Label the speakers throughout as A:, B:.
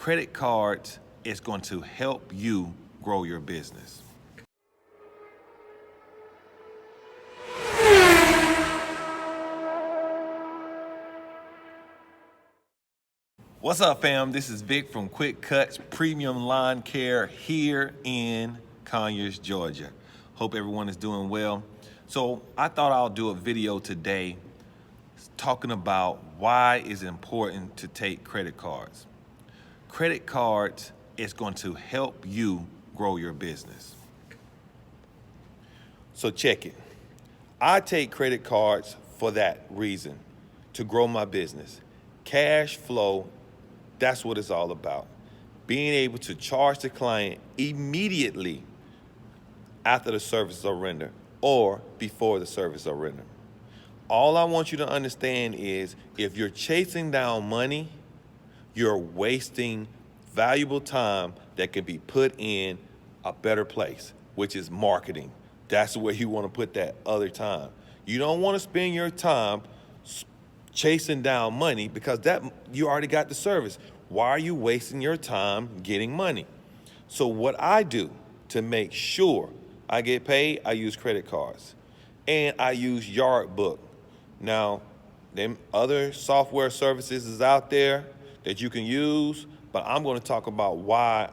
A: credit cards is going to help you grow your business. What's up, fam? This is Vic from Cutz Premium Lawn Care here in Conyers, Georgia. Hope everyone is doing well. So I thought I'll do a video today talking about why it's important to take credit cards. Credit cards is going to help you grow your business. So check it. I take credit cards for that reason, to grow my business. Cash flow, that's what it's all about. Being able to charge the client immediately after the services are rendered or before the services are rendered. All I want you to understand is if you're chasing down money, you're wasting valuable time that can be put in a better place, which is marketing. That's where you want to put that other time. You don't want to spend your time chasing down money because that you already got the service. Why are you wasting your time getting money? So what I do to make sure I get paid, I use credit cards and I use Yardbook. Now, them other software services is out there that you can use, but I'm going to talk about why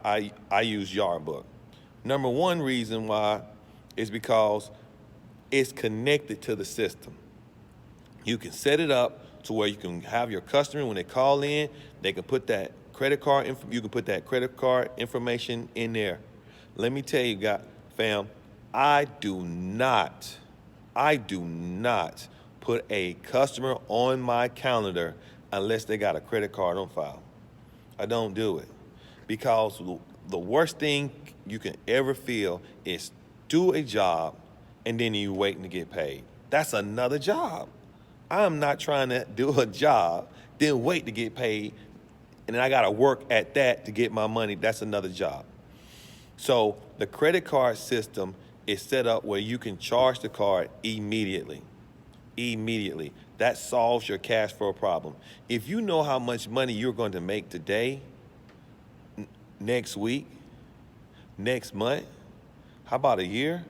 A: I use Yardbook. Number one reason why is because it's connected to the system. You can set it up to where you can have your customer, when they call in, they can put that credit card, you can put that credit card information in there. Let me tell you, fam, I do not put a customer on my calendar unless they got a credit card on file. I don't do it because the worst thing you can ever feel is do a job and then you waiting to get paid. That's another job. I'm not trying to do a job, then wait to get paid, and then I gotta work at that to get my money. That's another job. So the credit card system is set up where you can charge the card immediately. That solves your cash flow problem. If you know how much money you're going to make today, next week, next month, how about a year?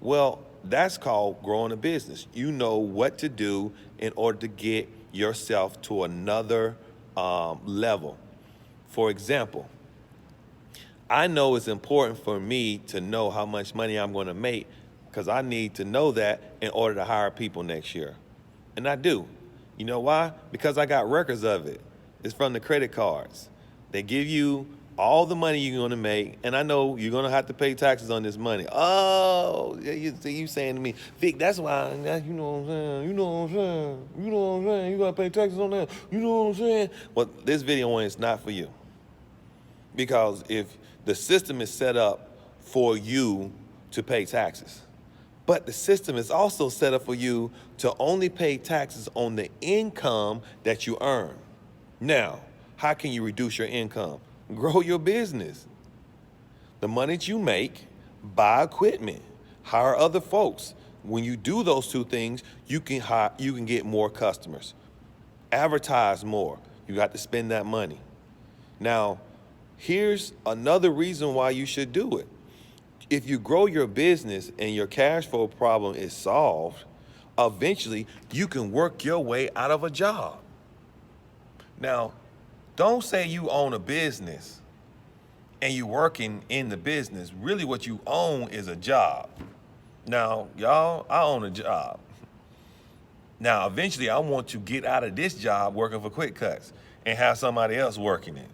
A: Well, that's called growing a business. You know what to do in order to get yourself to another level. For example, I know it's important for me to know how much money I'm going to make because I need to know that in order to hire people next year. And I do. You know why? Because I got records of it. It's from the credit cards. They give you all the money you're going to make, and I know you're going to have to pay taxes on this money. Oh, you saying to me, Vic, that's why, you know what I'm saying, you know what I'm saying, you got to pay taxes on that, you know what I'm saying? Well, this video is not for you. Because if the system is set up for you to pay taxes, but the system is also set up for you to only pay taxes on the income that you earn. Now, how can you reduce your income? Grow your business. The money that you make, buy equipment, hire other folks. When you do those two things, you can get more customers. Advertise more. You got to spend that money. Now, here's another reason why you should do it. If you grow your business and your cash flow problem is solved, eventually you can work your way out of a job. Now, don't say you own a business and you're working in the business. Really what you own is a job. Now, y'all, I own a job. Now, eventually I want to get out of this job working for Cutz and have somebody else working it.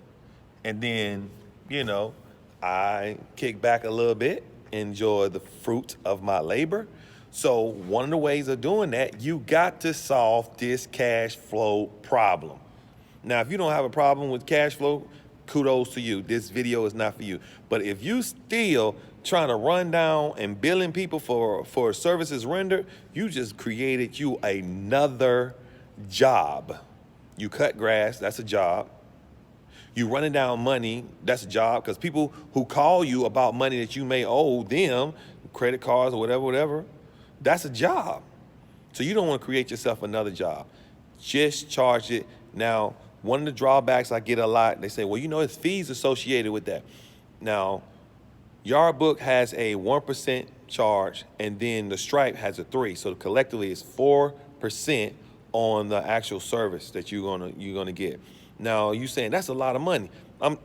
A: And then, you know, I kick back a little bit, enjoy the fruit of my labor. So one of the ways of doing that, you got to solve this cash flow problem. Now, if you don't have a problem with cash flow, kudos to you. This video is not for you. But if you still trying to run down and billing people for services rendered, you just created you another job. You cut grass, that's a job. You running down money, that's a job, because people who call you about money that you may owe them, credit cards or whatever, that's a job. So you don't want to create yourself another job. Just charge it. Now, One of the drawbacks I get a lot, they say, well, it's fees associated with that. Now, Yard Book has a 1% charge, and then the Stripe has a 3%. So collectively, it's 4% on the actual service that you're gonna get. Now, you saying that's a lot of money?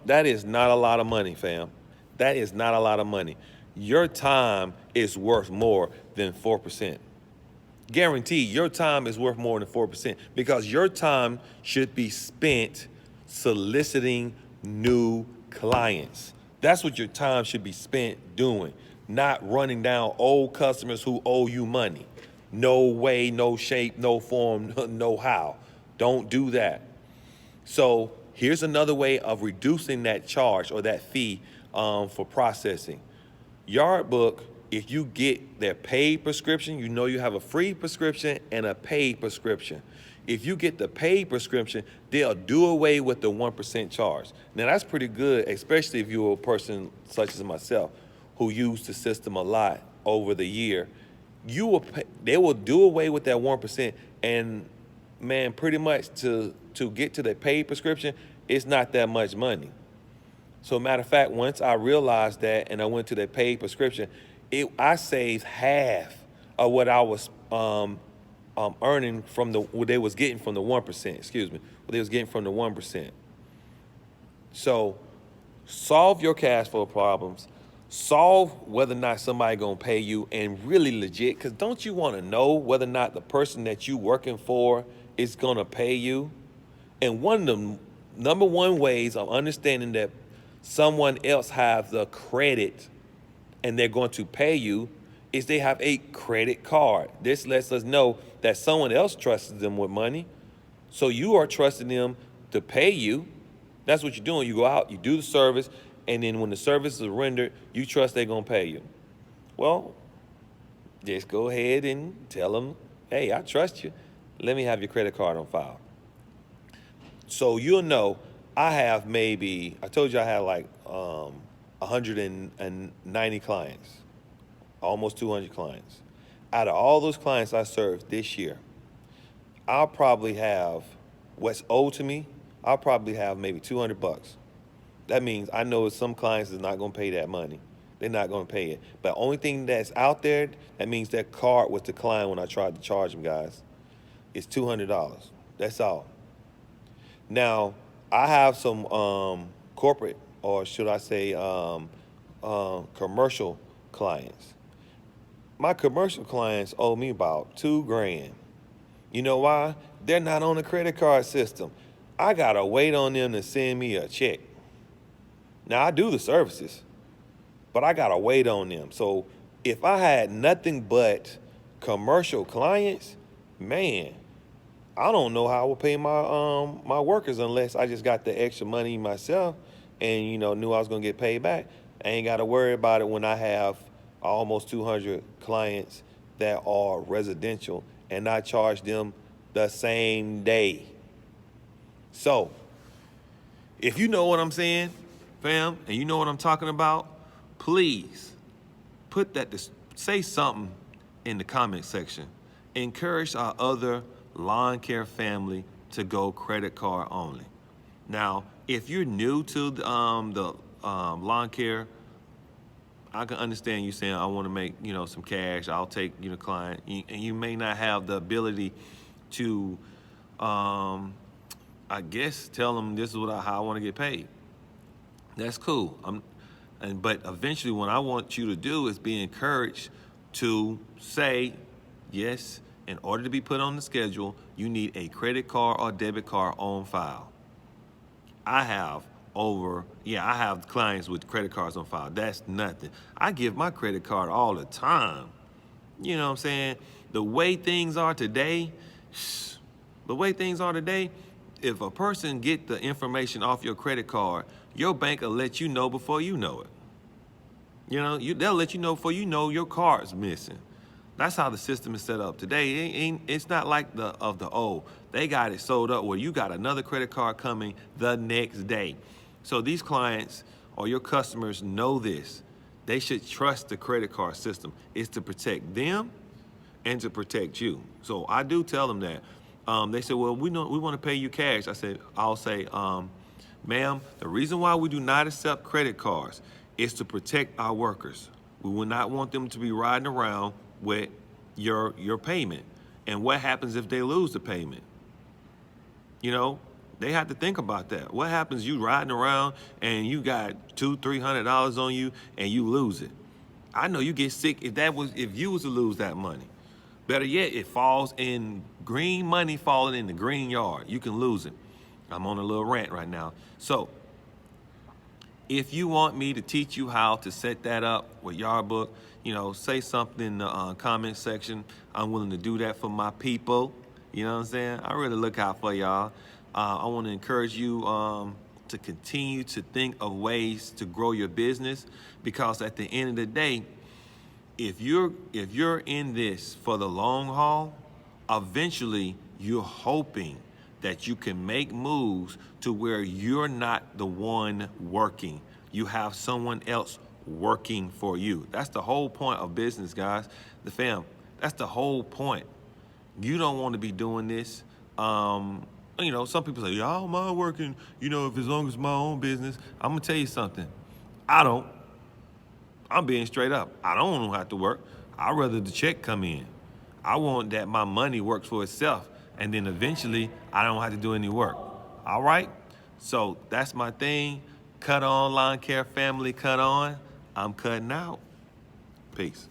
A: That is not a lot of money, fam. That is not a lot of money. Your time is worth more than 4%. Guaranteed, your time is worth more than 4% because your time should be spent soliciting new clients. That's what your time should be spent doing, not running down old customers who owe you money. No way, no shape, no form, no how. Don't do that. So here's another way of reducing that charge or that fee for processing. Yard Book, if you get their paid prescription, you have a free prescription and a paid prescription. If you get the paid prescription, they'll do away with the 1% charge. Now that's pretty good, especially if you're a person such as myself who used the system a lot over the year. They will do away with that 1%, and man, pretty much to get to the paid prescription, it's not that much money. So matter of fact, once I realized that and I went to the paid prescription, I saved half of what I was earning from what they was getting from the 1%. Excuse me, what they was getting from the 1%. So solve your cash flow problems. Solve whether or not somebody gonna pay you, and really legit, because don't you want to know whether or not the person that you working for is gonna pay you? And one of the number one ways of understanding that someone else have the credit and they're going to pay you is they have a credit card. This lets us know that someone else trusts them with money. So you are trusting them to pay you. That's what you're doing. You go out, you do the service, and then when the service is rendered, you trust they're gonna pay you. Well, just go ahead and tell them, hey, I trust you. Let me have your credit card on file. So you'll know I have maybe, I told you I had like 190 clients, almost 200 clients. Out of all those clients I served this year, I'll probably have what's owed to me, I'll probably have maybe $200. That means I know some clients is not gonna pay that money. They're not gonna pay it. But only thing that's out there, that means that card was declined when I tried to charge them, guys. It's $200. That's all. Now, I have some corporate, or should I say commercial clients. My commercial clients owe me about $2,000. You know why? They're not on the credit card system. I gotta wait on them to send me a check. Now I do the services, but I gotta wait on them. So if I had nothing but commercial clients, man, I don't know how I would pay my my workers unless I just got the extra money myself and knew I was gonna get paid back. I ain't gotta worry about it when I have almost 200 clients that are residential and I charge them the same day. So if you know what I'm saying, fam, and you know what I'm talking about, please put that, say something in the comment section. Encourage our other lawn care family to go credit card only. Now, if you're new to the lawn care, I can understand you saying, I want to make, some cash. I'll take, client. And you may not have the ability to, I guess, tell them this is how I want to get paid. That's cool. But eventually what I want you to do is be encouraged to say, yes, in order to be put on the schedule, you need a credit card or debit card on file. I have clients with credit cards on file. That's nothing. I give my credit card all the time. You know what I'm saying? The way things are today, if a person get the information off your credit card, your bank will let you know before you know it. They'll let you know before you know your card's missing. That's how the system is set up today. It's not like the old. They got it sold up where you got another credit card coming the next day. So these clients or your customers know this. They should trust the credit card system. It's to protect them and to protect you. So I do tell them that. They said, well, we want to pay you cash. I'll say, ma'am, the reason why we do not accept credit cards is to protect our workers. We will not want them to be riding around with your payment. And what happens if they lose the payment? You know, they have to think about that. What happens you riding around and you got $200-300 on you and you lose it? I know you get sick if you was to lose that money. Better yet, it falls in green money falling in the green yard. You can lose it. I'm on a little rant right now. So if you want me to teach you how to set that up with Yard Book, say something in the comment section. I'm willing to do that for my people. You know what I'm saying? I really look out for y'all. I want to encourage you to continue to think of ways to grow your business, because at the end of the day, if you're in this for the long haul, eventually you're hoping that you can make moves to where you're not the one working. You have someone else working for you. That's the whole point of business, guys. The fam, that's the whole point. You don't want to be doing this. Some people say, yeah, I don't mind working, if as long as my own business. I'm going to tell you something. I don't. I'm being straight up. I don't want to have to work. I'd rather the check come in. I want that my money works for itself, and then eventually I don't have to do any work. All right? So that's my thing. Cut on, lawn care family, cut on. I'm cutting out. Peace.